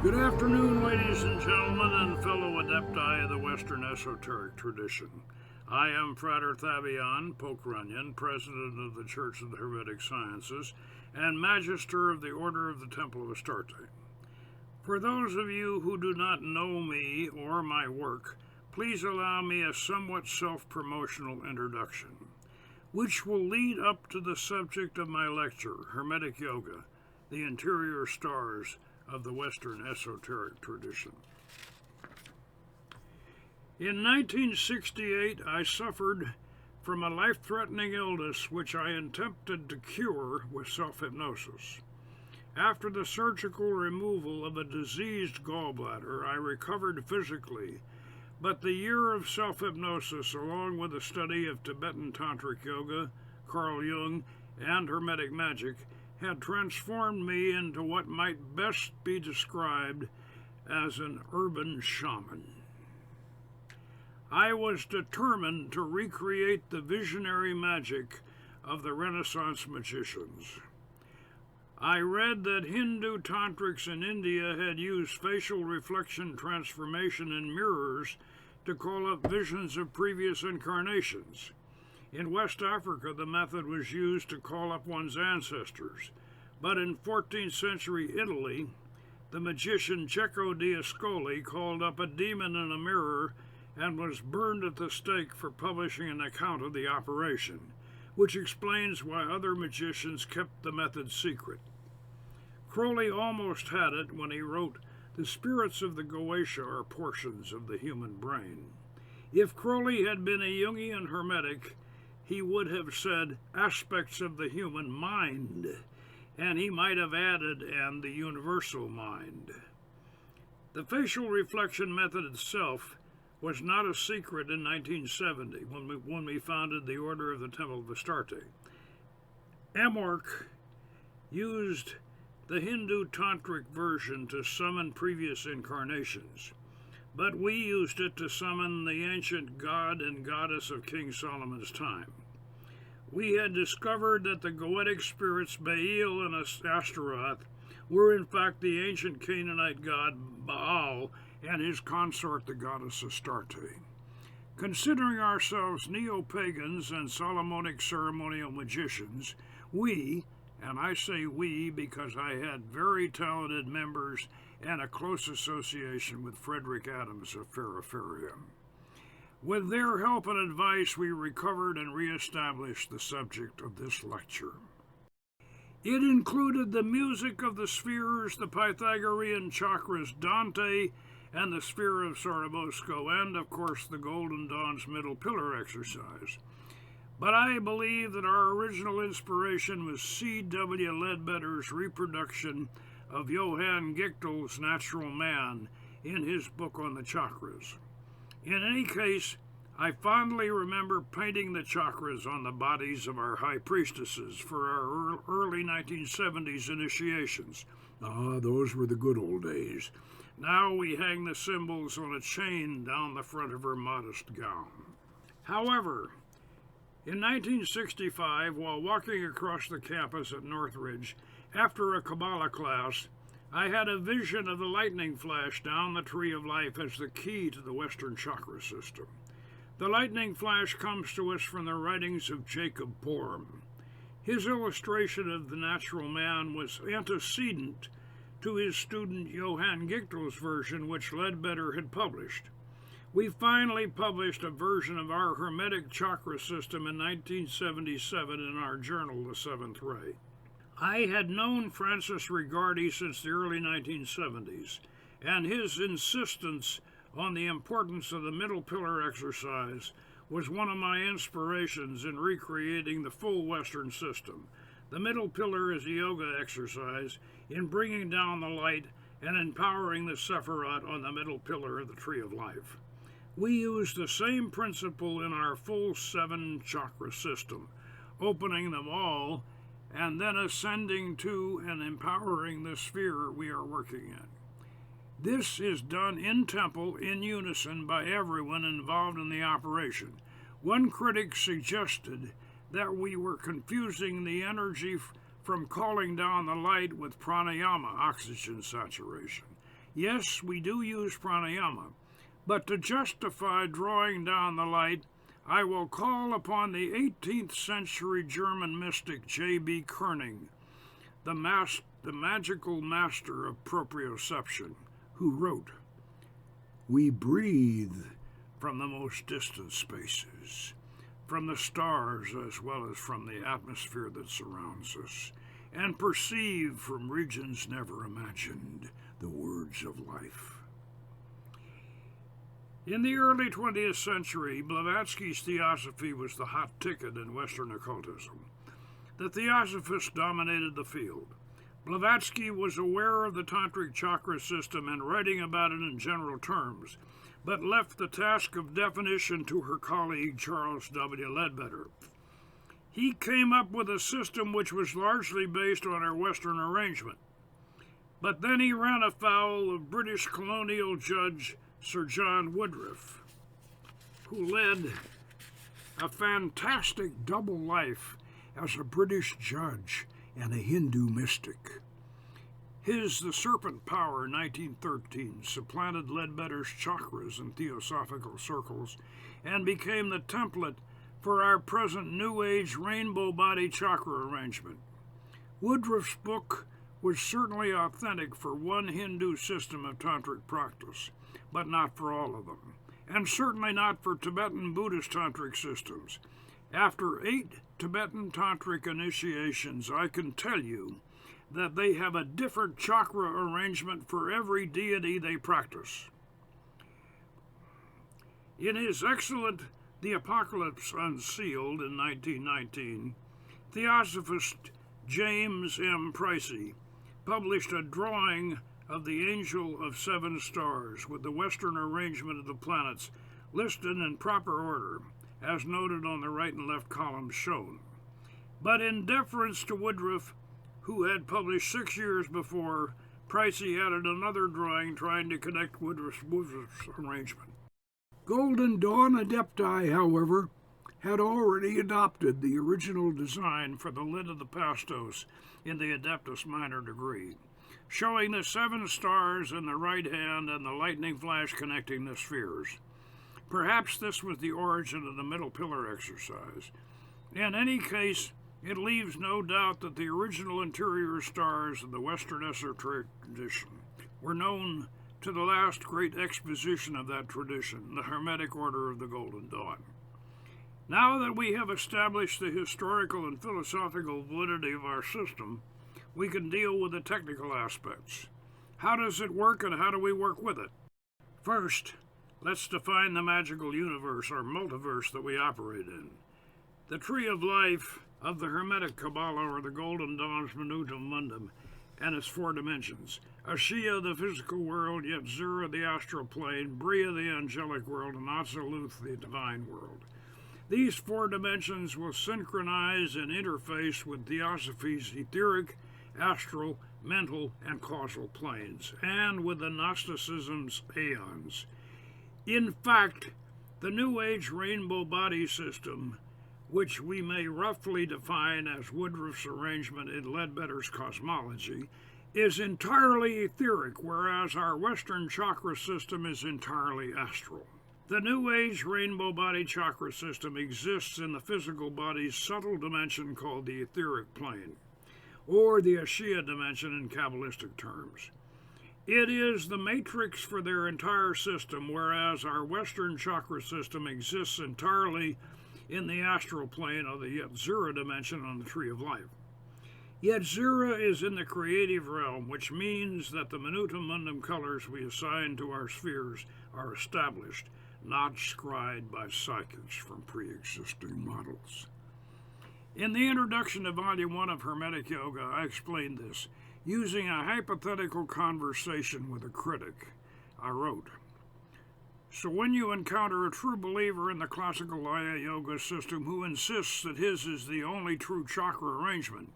Good afternoon, ladies and gentlemen, and fellow adepti of the Western esoteric tradition. I am Frater Thabion, Pope Runyon, President of the Church of the Hermetic Sciences, and Magister of the Order of the Temple of Astarte. For those of you who do not know me or my work, please allow me a somewhat self-promotional introduction, which will lead up to the subject of my lecture, Hermetic Yoga, the Interior Stars of the Western esoteric tradition. In 1968, I suffered from a life-threatening illness which I attempted to cure with self-hypnosis. After the surgical removal of a diseased gallbladder, I recovered physically, but the year of self-hypnosis, along with the study of Tibetan Tantric Yoga, Carl Jung, and Hermetic magic, had transformed me into what might best be described as an urban shaman. I was determined to recreate the visionary magic of the Renaissance magicians. I read that Hindu tantrics in India had used facial reflection transformation in mirrors to call up visions of previous incarnations. In West Africa, the method was used to call up one's ancestors. But in 14th century Italy, the magician Cecco d'Ascoli called up a demon in a mirror and was burned at the stake for publishing an account of the operation, which explains why other magicians kept the method secret. Crowley almost had it when he wrote, "The spirits of the Goetia are portions of the human brain." If Crowley had been a Jungian Hermetic, he would have said aspects of the human mind, and he might have added, and the universal mind. The facial reflection method itself was not a secret in 1970 when we founded the Order of the Temple of Astarte. Amorc used the Hindu tantric version to summon previous incarnations, but we used it to summon the ancient god and goddess of King Solomon's time. We had discovered that the Goetic spirits Baal and Astaroth were in fact the ancient Canaanite god Baal and his consort, the goddess Astarte. Considering ourselves neo-pagans and Solomonic ceremonial magicians, we, and I say we because I had very talented members and a close association with Frederick Adams of Ferraferia. With their help and advice, we recovered and reestablished the subject of this lecture. It included the music of the spheres, the Pythagorean chakras, Dante, and the sphere of Sorobosko, and, of course, the Golden Dawn's middle pillar exercise. But I believe that our original inspiration was C.W. Ledbetter's reproduction of Johann Gichtel's Natural Man in his book on the chakras. In any case, I fondly remember painting the chakras on the bodies of our high priestesses for our early 1970s initiations. Those were the good old days. Now we hang the symbols on a chain down the front of her modest gown. However, in 1965, while walking across the campus at Northridge, after a Kabbalah class, I had a vision of the lightning flash down the Tree of Life as the key to the Western chakra system. The lightning flash comes to us from the writings of Jacob Boehm. His illustration of the natural man was antecedent to his student Johann Gichtel's version, which Ledbetter had published. We finally published a version of our Hermetic chakra system in 1977 in our journal, The Seventh Ray. I had known Francis Rigardi since the early 1970s, and his insistence on the importance of the middle pillar exercise was one of my inspirations in recreating the full Western system. The middle pillar is a yoga exercise in bringing down the light and empowering the Sephirot on the middle pillar of the Tree of Life. We use the same principle in our full 7 chakra system, opening them all and then ascending to and empowering the sphere we are working in. This is done in temple, in unison, by everyone involved in the operation. One critic suggested that we were confusing the energy from calling down the light with pranayama, oxygen saturation. Yes, we do use pranayama, but to justify drawing down the light, I will call upon the 18th century German mystic J.B. Koenig, the magical master of proprioception, who wrote, "We breathe from the most distant spaces, from the stars as well as from the atmosphere that surrounds us, and perceive from regions never imagined the words of life." In the early 20th century, Blavatsky's theosophy was the hot ticket in Western occultism. The theosophists dominated the field. Blavatsky was aware of the tantric chakra system and writing about it in general terms, but left the task of definition to her colleague Charles W. Ledbetter. He came up with a system which was largely based on our Western arrangement. But then he ran afoul of British colonial judge Sir John Woodruff, who led a fantastic double life as a British judge and a Hindu mystic. His The Serpent Power, 1913, supplanted Ledbetter's chakras in theosophical circles and became the template for our present New Age rainbow body chakra arrangement. Woodruff's book was certainly authentic for one Hindu system of tantric practice, but not for all of them, and certainly not for Tibetan Buddhist tantric systems. After 8 Tibetan tantric initiations, I can tell you that they have a different chakra arrangement for every deity they practice. In his excellent The Apocalypse Unsealed in 1919, Theosophist James M. Pricey published a drawing of the Angel of 7 Stars with the Western arrangement of the planets listed in proper order, as noted on the right and left columns shown. But in deference to Woodruff, who had published 6 years before, Pricey added another drawing trying to connect Woodruff's arrangement. Golden Dawn Adepti, however, had already adopted the original design for the lid of the pastos in the Adeptus Minor degree, showing the 7 stars in the right hand and the lightning flash connecting the spheres. Perhaps this was the origin of the middle pillar exercise. In any case, it leaves no doubt that the original interior stars of the Western esoteric tradition were known to the last great exposition of that tradition, the Hermetic Order of the Golden Dawn. Now that we have established the historical and philosophical validity of our system, we can deal with the technical aspects. How does it work and how do we work with it? First, let's define the magical universe or multiverse that we operate in. The tree of life of the Hermetic Kabbalah, or the Golden Dawn's Minutum Mundum, and its 4 dimensions: Ashia, the physical world, Yetzirah, the astral plane, Bria, the angelic world, and Atziluth, the divine world. These 4 dimensions will synchronize and interface with Theosophy's etheric, astral, mental, and causal planes, and with the Gnosticism's aeons. In fact, the New Age rainbow body system, which we may roughly define as Woodruff's arrangement in Ledbetter's cosmology, is entirely etheric, whereas our Western chakra system is entirely astral. The New Age rainbow body chakra system exists in the physical body's subtle dimension called the etheric plane, or the Ashia dimension in Kabbalistic terms. It is the matrix for their entire system, whereas our Western chakra system exists entirely in the astral plane of the Yetzirah dimension on the Tree of Life. Yetzirah is in the creative realm, which means that the Minutum Mundum colors we assign to our spheres are established, not scried by psychics from pre-existing models. In the introduction to Volume 1 of Hermetic Yoga, I explained this using a hypothetical conversation with a critic. I wrote, "So when you encounter a true believer in the classical Laya Yoga system who insists that his is the only true chakra arrangement,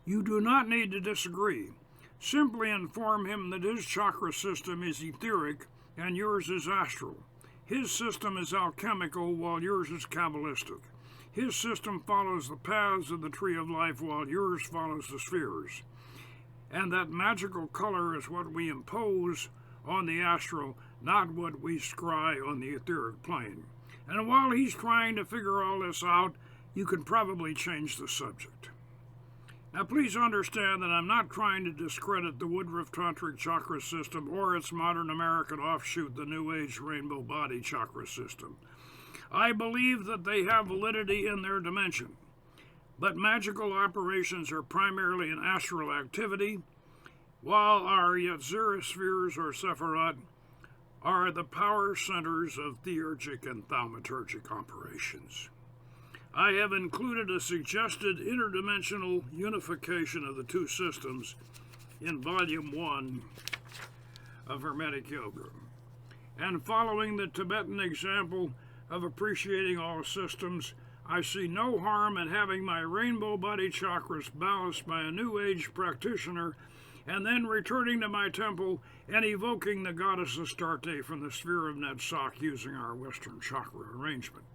you do not need to disagree. Simply inform him that his chakra system is etheric and yours is astral. His system is alchemical while yours is Kabbalistic. His system follows the paths of the Tree of Life while yours follows the spheres. And that magical color is what we impose on the astral, not what we scry on the etheric plane. And while he's trying to figure all this out, you can probably change the subject. Now, please understand that I'm not trying to discredit the Woodruff Tantric chakra system or its modern American offshoot, the New Age Rainbow Body chakra system. I believe that they have validity in their dimension, but magical operations are primarily an astral activity, while our Yetzirah spheres or Sephirot are the power centers of theurgic and thaumaturgic operations. I have included a suggested interdimensional unification of the two systems in Volume 1 of Hermetic Yoga. And following the Tibetan example of appreciating all systems, I see no harm in having my rainbow body chakras balanced by a New Age practitioner and then returning to my temple and evoking the goddess Astarte from the sphere of Netzach using our Western chakra arrangement.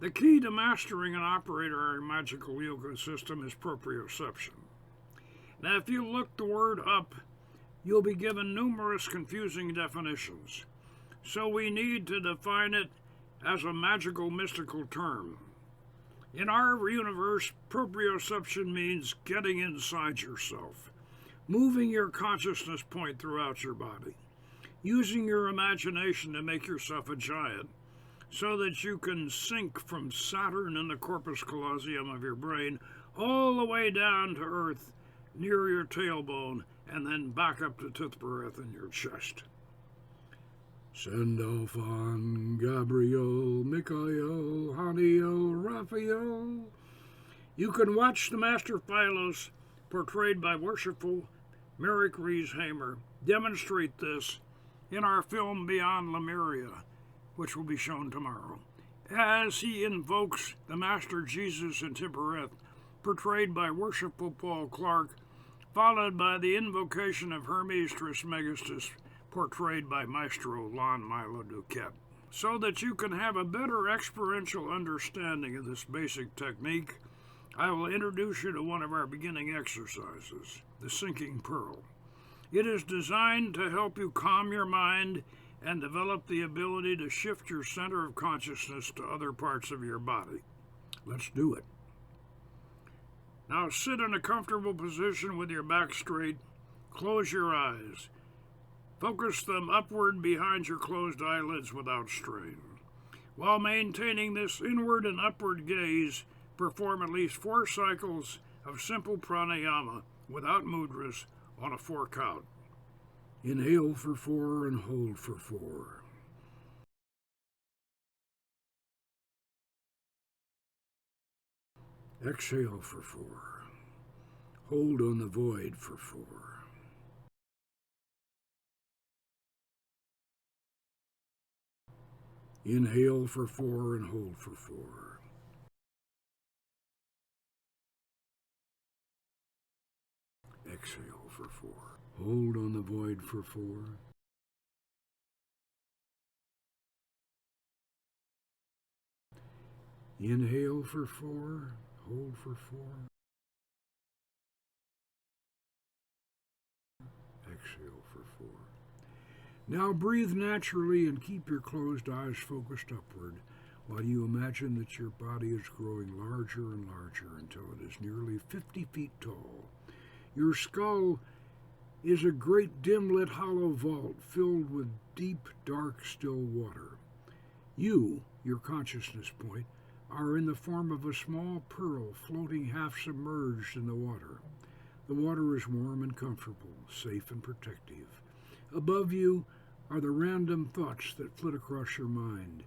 The key to mastering and operating our magical yoga system is proprioception. Now, if you look the word up, you'll be given numerous confusing definitions. So we need to define it as a magical, mystical term. In our universe, proprioception means getting inside yourself, moving your consciousness point throughout your body, using your imagination to make yourself a giant, so that you can sink from Saturn in the corpus callosum of your brain all the way down to Earth near your tailbone and then back up to Tithbareth in your chest. Send off on Gabriel, Michael, Haniel, Raphael. You can watch the Master Phylos, portrayed by worshipful Merrick Rees Hamer, demonstrate this in our film Beyond Lemuria, which will be shown tomorrow, as he invokes the Master Jesus in Tibbereth, portrayed by worshipful Paul Clark, followed by the invocation of Hermes Trismegistus, portrayed by Maestro Lon Milo Duquette, so that you can have a better experiential understanding of this basic technique. I will introduce you to one of our beginning exercises, the Sinking Pearl. It is designed to help you calm your mind and develop the ability to shift your center of consciousness to other parts of your body. Let's do it. Now sit in a comfortable position with your back straight. Close your eyes. Focus them upward behind your closed eyelids without strain. While maintaining this inward and upward gaze, perform at least 4 cycles of simple pranayama without mudras on a 4 count. Inhale for 4 and hold for 4. Exhale for 4. Hold on the void for 4. Inhale for 4 and hold for 4. Exhale for 4. Hold on the void for 4. Inhale for 4. Hold for 4. Exhale for 4. Now breathe naturally and keep your closed eyes focused upward while you imagine that your body is growing larger and larger until it is nearly 50 feet tall. Your skull is a great dim-lit hollow vault filled with deep, dark, still water. You, your consciousness point, are in the form of a small pearl floating half submerged in the water. The water is warm and comfortable, safe and protective. Above you are the random thoughts that flit across your mind.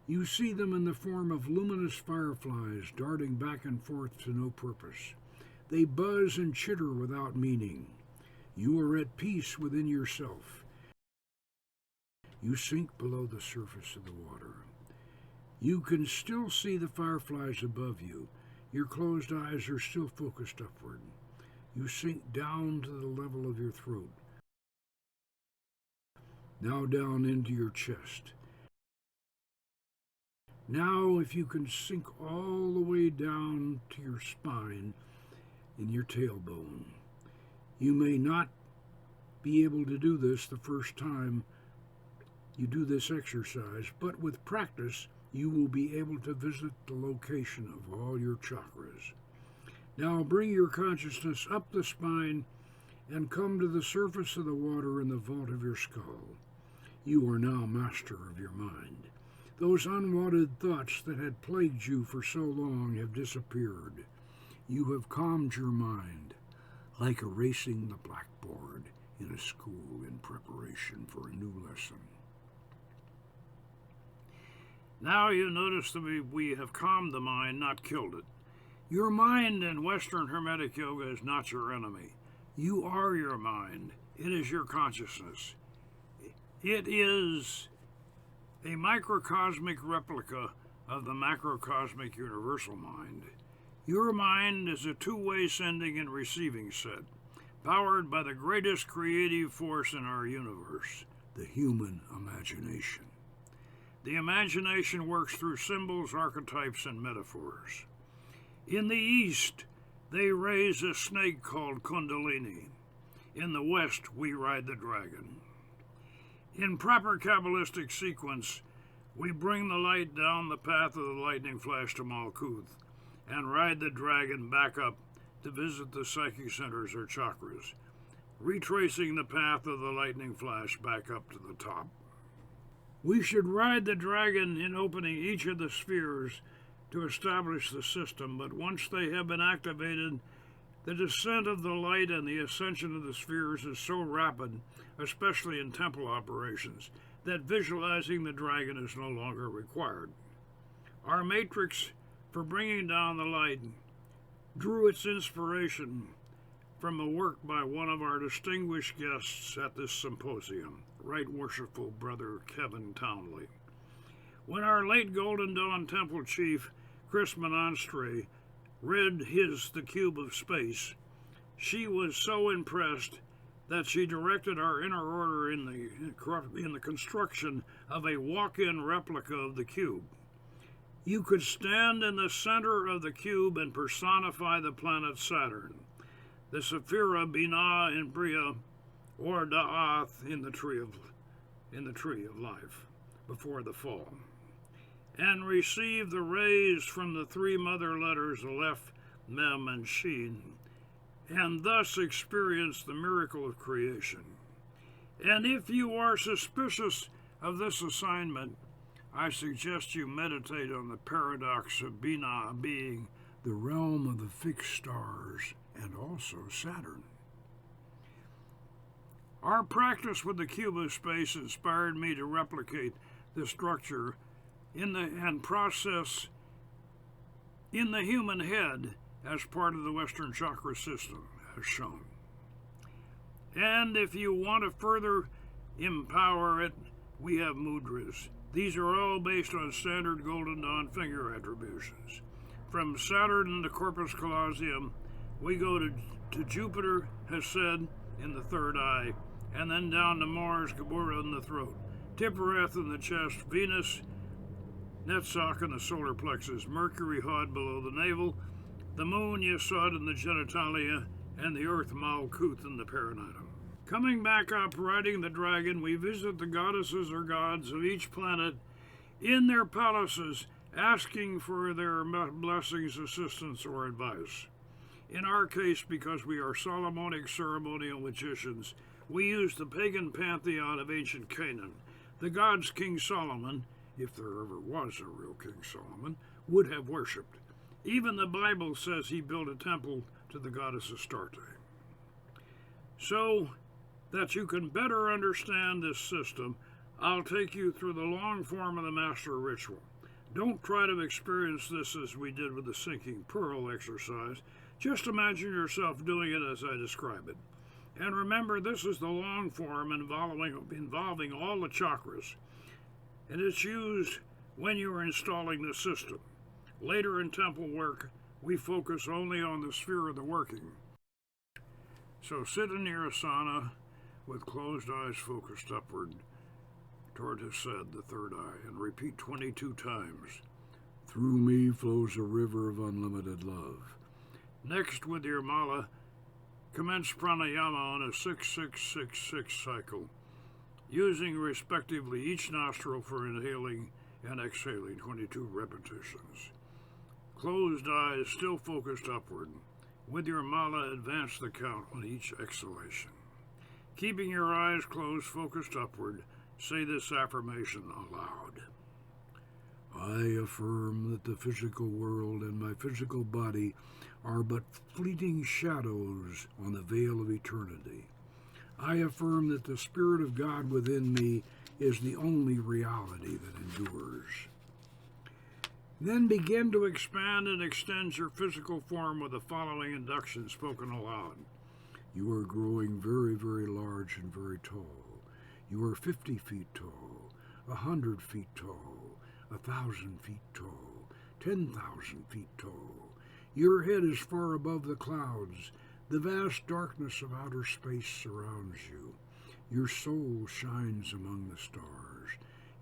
You see them in the form of luminous fireflies darting back and forth to no purpose. They buzz and chitter without meaning. You are at peace within yourself. You sink below the surface of the water. You can still see the fireflies above you. Your closed eyes are still focused upward. You sink down to the level of your throat. Now down into your chest. Now, if you can sink all the way down to your spine in your tailbone. You may not be able to do this the first time you do this exercise, but with practice, you will be able to visit the location of all your chakras. Now bring your consciousness up the spine and come to the surface of the water in the vault of your skull. You are now master of your mind. Those unwanted thoughts that had plagued you for so long have disappeared. You have calmed your mind, like erasing the blackboard in a school in preparation for a new lesson. Now you notice that we have calmed the mind, not killed it. Your mind in Western Hermetic Yoga is not your enemy. You are your mind. It is your consciousness. It is a microcosmic replica of the macrocosmic universal mind. Your mind is a two-way sending and receiving set, powered by the greatest creative force in our universe, the human imagination. The imagination works through symbols, archetypes, and metaphors. In the East, they raise a snake called Kundalini. In the West, we ride the dragon. In proper Kabbalistic sequence, we bring the light down the path of the lightning flash to Malkuth and ride the dragon back up to visit the psychic centers or chakras, retracing the path of the lightning flash back up to the top. We should ride the dragon in opening each of the spheres to establish the system, but once they have been activated, the descent of the light and the ascension of the spheres is so rapid, especially in temple operations, that visualizing the dragon is no longer required. Our matrix for bringing down the light drew its inspiration from a work by one of our distinguished guests at this symposium, Right Worshipful Brother Kevin Townley. When our late Golden Dawn Temple Chief, Chris Monastre, read The Cube of Space, she was so impressed that she directed our inner order in the construction of a walk-in replica of the cube. You could stand in the center of the cube and personify the planet Saturn, the Sephira Binah in Bria, or Da'ath in the tree of life before the fall, and receive the rays from the three mother letters Aleph, Mem, and Shin, and thus experience the miracle of creation. And if you are suspicious of this assignment, I suggest you meditate on the paradox of Binah being the realm of the fixed stars and also Saturn. Our practice with the cube of space inspired me to replicate the structure and process in the human head as part of the Western chakra system, as shown. And if you want to further empower it, we have mudras. These are all based on standard Golden Dawn finger attributions. From Saturn in the corpus callosum, we go to Jupiter, Hesed, in the third eye, and then down to Mars, Geburah, in the throat, Tiphereth in the chest, Venus, Netzach in the solar plexus, Mercury, Hod, below the navel, the Moon, Yesod, in the genitalia, and the Earth, Malkuth, in the perineum. Coming back up, riding the dragon, we visit the goddesses or gods of each planet in their palaces, asking for their blessings, assistance, or advice. In our case, because we are Solomonic ceremonial magicians, we use the pagan pantheon of ancient Canaan. The gods King Solomon, if there ever was a real King Solomon, would have worshipped. Even the Bible says he built a temple to the goddess Astarte. So that you can better understand this system, I'll take you through the long form of the master ritual. Don't try to experience this as we did with the sinking pearl exercise. Just imagine yourself doing it as I describe it. And remember, this is the long form involving all the chakras, and it's used when you are installing the system. Later in temple work, we focus only on the sphere of the working. So sit in your asana with closed eyes focused upward toward Hesed, the third eye, and repeat 22 times. Through me flows a river of unlimited love. Next, with your mala, Commence pranayama on a 6-6-6-6 cycle, using respectively each nostril for inhaling and exhaling 22 repetitions. Closed eyes still focused upward. With your mala, advance the count on each exhalation. Keeping your eyes closed, focused upward, say this affirmation aloud. I affirm that the physical world and my physical body are but fleeting shadows on the veil of eternity. I affirm that the Spirit of God within me is the only reality that endures. Then begin to expand and extend your physical form with the following induction spoken aloud. You are growing very, very large and very tall. You are 50 feet tall, 100 feet tall, 1,000 feet tall, 10,000 feet tall. Your head is far above the clouds. The vast darkness of outer space surrounds you. Your soul shines among the stars.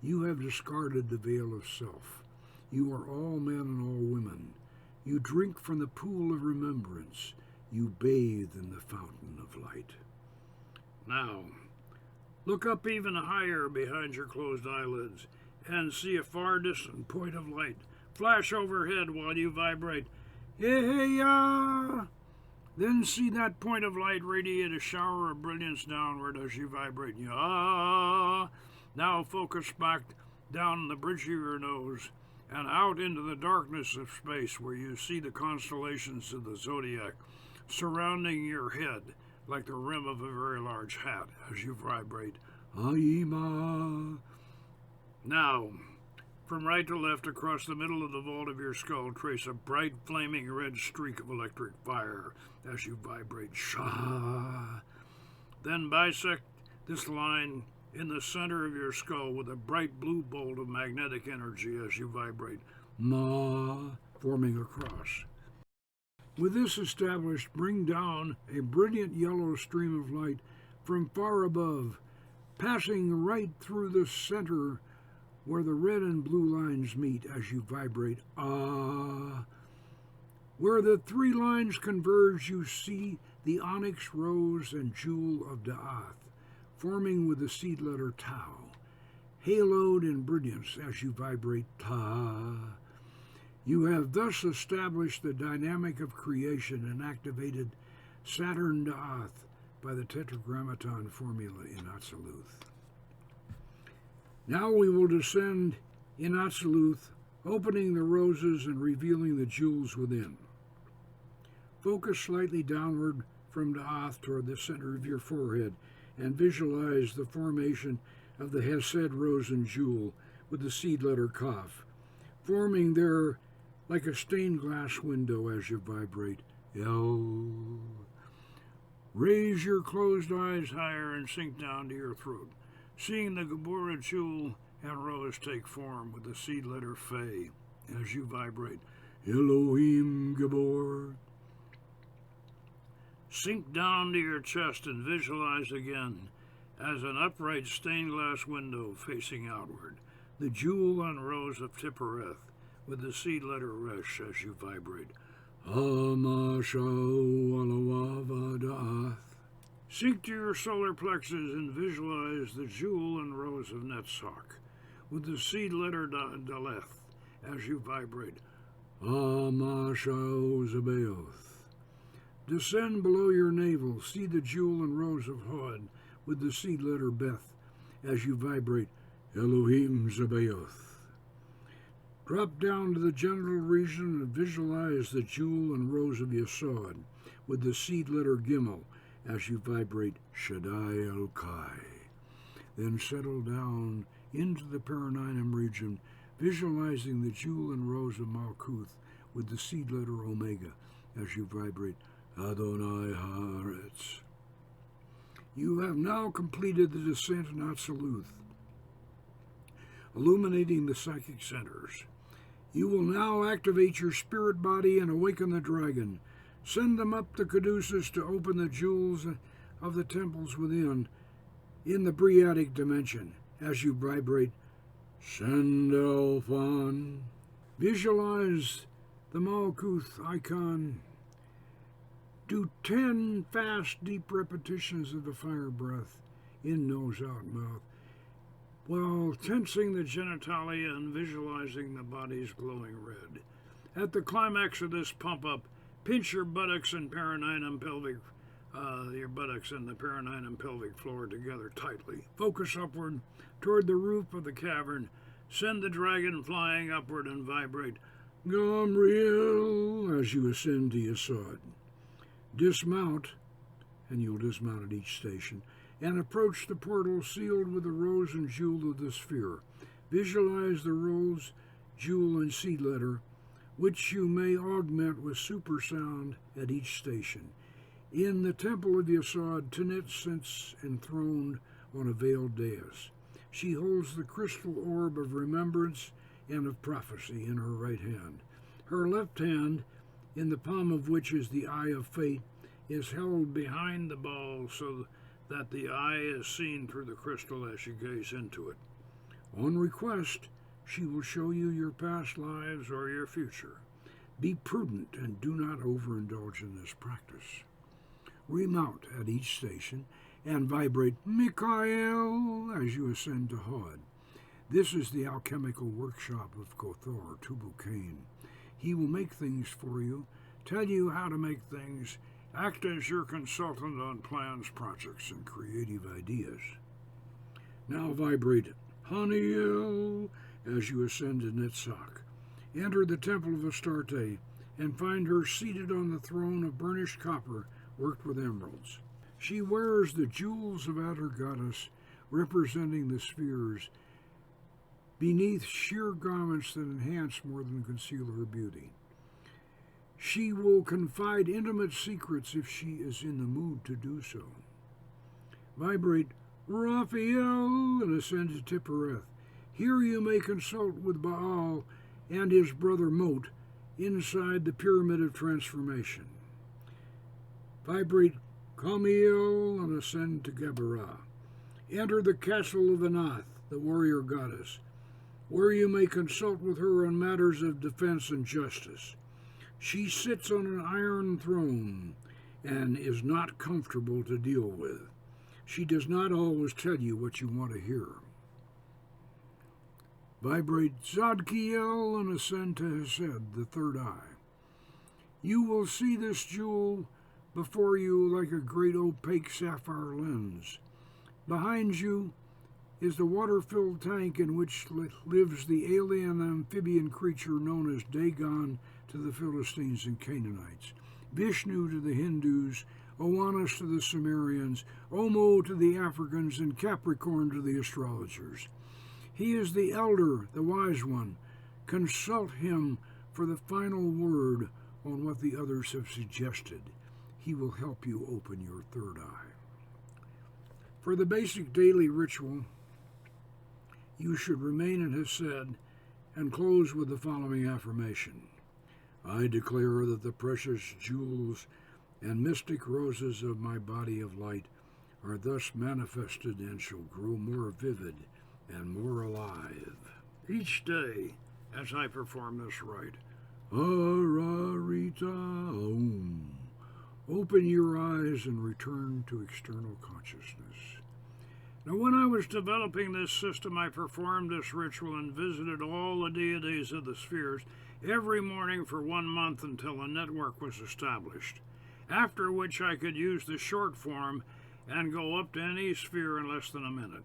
You have discarded the veil of self. You are all men and all women. You drink from the pool of remembrance. You bathe in the fountain of light. Now, look up even higher behind your closed eyelids and see a far distant point of light flash overhead while you vibrate. Hey-ya! Then see that point of light radiate a shower of brilliance downward as you vibrate. Ya! Now focus back down the bridge of your nose and out into the darkness of space where you see the constellations of the zodiac surrounding your head like the rim of a very large hat as you vibrate. Aima! Now, from right to left across the middle of the vault of your skull, trace a bright flaming red streak of electric fire as you vibrate. Sha! Then bisect this line in the center of your skull with a bright blue bolt of magnetic energy as you vibrate. Ma! Forming a cross. With this established, bring down a brilliant yellow stream of light from far above, passing right through the center where the red and blue lines meet as you vibrate. Ah! Where the three lines converge, you see the onyx, rose, and jewel of Da'ath, forming with the seed letter Tau, haloed in brilliance as you vibrate Ta. You have thus established the dynamic of creation and activated Saturn Da'ath by the Tetragrammaton formula in Atziluth. Now we will descend in Atziluth, opening the roses and revealing the jewels within. Focus slightly downward from Da'ath toward the center of your forehead and visualize the formation of the Hesed rose and jewel with the seed letter Kaf, forming there like a stained glass window as you vibrate. El. Raise your closed eyes higher and sink down to your throat, seeing the Geburah jewel and rose take form with the seed letter Fe as you vibrate. Elohim Gabor. Sink down to your chest and visualize again as an upright stained glass window facing outward, the jewel and rose of Tiphereth with the seed letter Resh as you vibrate. Sink to your solar plexus and visualize the jewel and rose of Netzach with the seed letter Daleth as you vibrate. Descend below your navel, see the jewel and rose of Hod with the seed letter Beth as you vibrate. Elohim Zebaoth. Drop down to the genital region and visualize the jewel and rose of Yesod with the seed letter Gimel as you vibrate Shaddai El-Kai. Then settle down into the perineum region, visualizing the jewel and rose of Malkuth with the seed letter Omega as you vibrate Adonai Haaretz. You have now completed the descent in Atziluth, illuminating the psychic centers. You will now activate your spirit body and awaken the dragon. Send them up the caduceus to open the jewels of the temples within in the Briatic dimension as you vibrate Shandelfan. Visualize the Malkuth icon Do 10 fast, deep repetitions of the fire breath, in, nose, out, mouth, while tensing the genitalia and visualizing the body's glowing red. At the climax of this pump-up, pinch your buttocks and perineum pelvic, your buttocks and the perineum pelvic floor together tightly. Focus upward toward the roof of the cavern. Send the dragon flying upward and vibrate Gamriel as you ascend to Yesod. Dismount, and you'll dismount at each station, and approach the portal sealed with the rose and jewel of the sphere. Visualize the rose, jewel, and seed letter, which you may augment with super sound at each station. In the temple of Yesod, Tanit sits enthroned on a veiled dais. She holds the crystal orb of remembrance and of prophecy in her right hand. Her left hand, in the palm of which is the eye of fate, is held behind the ball so that the eye is seen through the crystal as you gaze into it. On request, she will show you your past lives or your future. Be prudent and do not overindulge in this practice. Remount at each station and vibrate Mikael as you ascend to Hod. This is the alchemical workshop of Gothor Tubal-Cain. He will make things for you, tell you how to make things, act as your consultant on plans, projects, and creative ideas. Now vibrate Haniel as you ascend to Netzach. Enter the temple of Astarte and find her seated on the throne of burnished copper worked with emeralds. She wears the jewels of Outer Goddess, representing the spheres, beneath sheer garments that enhance more than conceal her beauty. She will confide intimate secrets if she is in the mood to do so. Vibrate Raphael and ascend to Tiphereth. Here you may consult with Baal and his brother Mot inside the Pyramid of Transformation. Vibrate Kamiel and ascend to Gebarah. Enter the castle of Anath, the warrior goddess, where you may consult with her on matters of defense and justice. She sits on an iron throne and is not comfortable to deal with. She does not always tell you what you want to hear. Vibrate Zadkiel and ascend to Hesed, the third eye. You will see this jewel before you like a great opaque sapphire lens. Behind you is the water-filled tank in which lives the alien amphibian creature known as Dagon to the Philistines and Canaanites, Vishnu to the Hindus, Oannes to the Sumerians, Omo to the Africans, and Capricorn to the astrologers. He is the elder, the wise one. Consult him for the final word on what the others have suggested. He will help you open your third eye. For the basic daily ritual, you should remain in Hesed and close with the following affirmation. I declare that the precious jewels and mystic roses of my body of light are thus manifested and shall grow more vivid and more alive. Each day, as I perform this rite, Ararita Om, open your eyes and return to external consciousness. Now, when I was developing this system, I performed this ritual and visited all the deities of the spheres every morning for 1 month until a network was established, after which I could use the short form and go up to any sphere in less than a minute.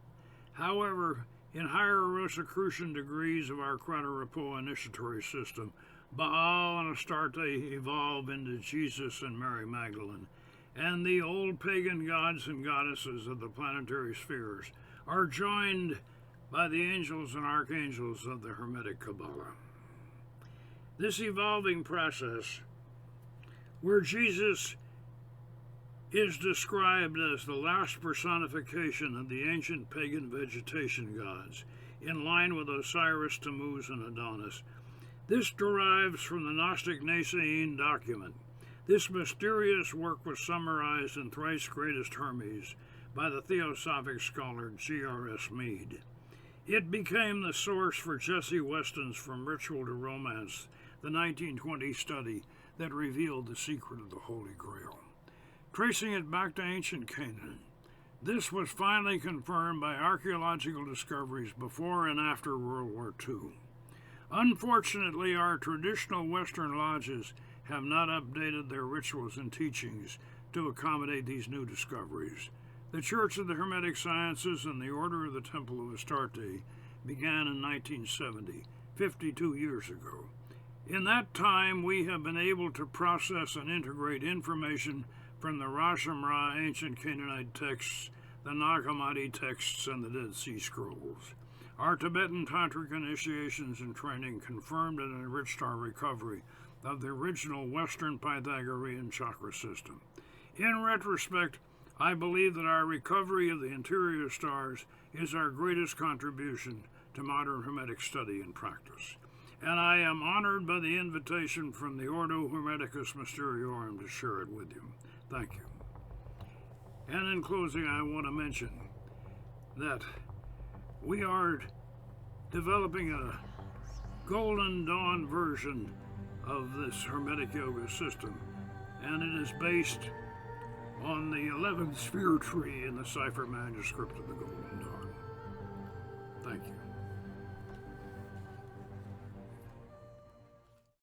However, in higher Rosicrucian degrees of our Crater initiatory system, Baal and Astarte evolve into Jesus and Mary Magdalene, and the old pagan gods and goddesses of the planetary spheres are joined by the angels and archangels of the Hermetic Kabbalah. This evolving process, where Jesus is described as the last personification of the ancient pagan vegetation gods, in line with Osiris, Tammuz, and Adonis. This derives from the Gnostic Nicene document. This mysterious work was summarized in Thrice Greatest Hermes by the Theosophic scholar G.R.S. Mead. It became the source for Jesse Weston's From Ritual to Romance, the 1920 study that revealed the secret of the Holy Grail. tracing it back to ancient Canaan. This was finally confirmed by archaeological discoveries before and after World War II. Unfortunately, our traditional Western lodges have not updated their rituals and teachings to accommodate these new discoveries. The Church of the Hermetic Sciences and the Order of the Temple of Astarte began in 1970, 52 years ago. In that time, we have been able to process and integrate information from the Ra ancient Canaanite texts, the Nag Hammadi texts, and the Dead Sea Scrolls. Our Tibetan Tantric initiations and training confirmed and enriched our recovery of the original Western Pythagorean chakra system. In retrospect, I believe that our recovery of the interior stars is our greatest contribution to modern Hermetic study and practice. And I am honored by the invitation from the Ordo Hermeticus Mysteriorum to share it with you. Thank you. And in closing, I want to mention that we are developing a Golden Dawn version of this Hermetic Yoga system, and it is based on the 11th sphere tree in the cipher manuscript of the Golden Dawn.